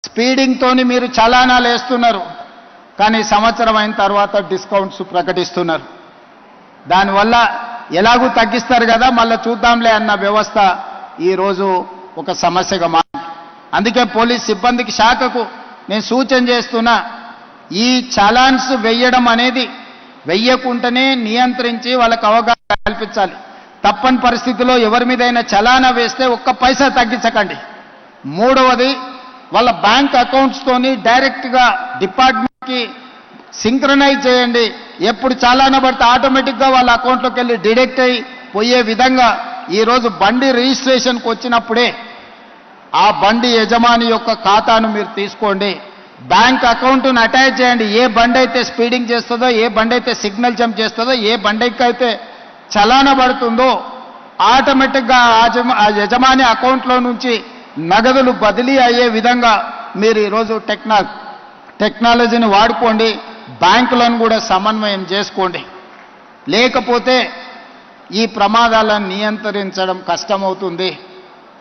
స్పీడింగ్తోని మీరు చలానాలు వేస్తున్నారు, కానీ సంవత్సరం అయిన తర్వాత డిస్కౌంట్స్ ప్రకటిస్తున్నారు. దానివల్ల ఎలాగూ తగ్గిస్తారు కదా, మళ్ళీ చూద్దాంలే అన్న వ్యవస్థ ఈరోజు ఒక సమస్యగా మారింది. అందుకే పోలీస్ సిబ్బందికి శాఖకు నేను సూచన చేస్తున్నా, ఈ చలాన్స్ వెయ్యడం అనేది వెయ్యకుంటేనే నియంత్రించి వాళ్ళకు అవగాహన కల్పించాలి. తప్పని పరిస్థితిలో ఎవరి మీదైనా చలానా వేస్తే ఒక్క పైసా తగ్గించకండి. మూడవది, వాళ్ళ బ్యాంక్ అకౌంట్స్తోని డైరెక్ట్గా డిపార్ట్మెంట్కి సింక్రనైజ్ చేయండి. ఎప్పుడు చలానా పడితే ఆటోమేటిక్గా వాళ్ళ అకౌంట్లోకి వెళ్ళి డిడక్ట్ అయ్యి పోయే విధంగా ఈరోజు బండి రిజిస్ట్రేషన్కి వచ్చినప్పుడే ఆ బండి యజమాని యొక్క ఖాతాను మీరు తీసుకోండి, బ్యాంక్ అకౌంట్ను అటాచ్ చేయండి. ఏ బండి అయితే స్పీడింగ్ చేస్తుందో, ఏ బండి అయితే సిగ్నల్ జంప్ చేస్తుందో, ఏ బండికి అయితే చలానా పడుతుందో ఆటోమేటిక్గా ఆ యజమాని అకౌంట్లో నుంచి నగదులు బదిలీ అయ్యే విధంగా మీరు ఈరోజు టెక్నాలజీని వాడుకోండి. బ్యాంకులను కూడా సమన్వయం చేసుకోండి. లేకపోతే ఈ ప్రమాదాలను నియంత్రించడం కష్టమవుతుంది.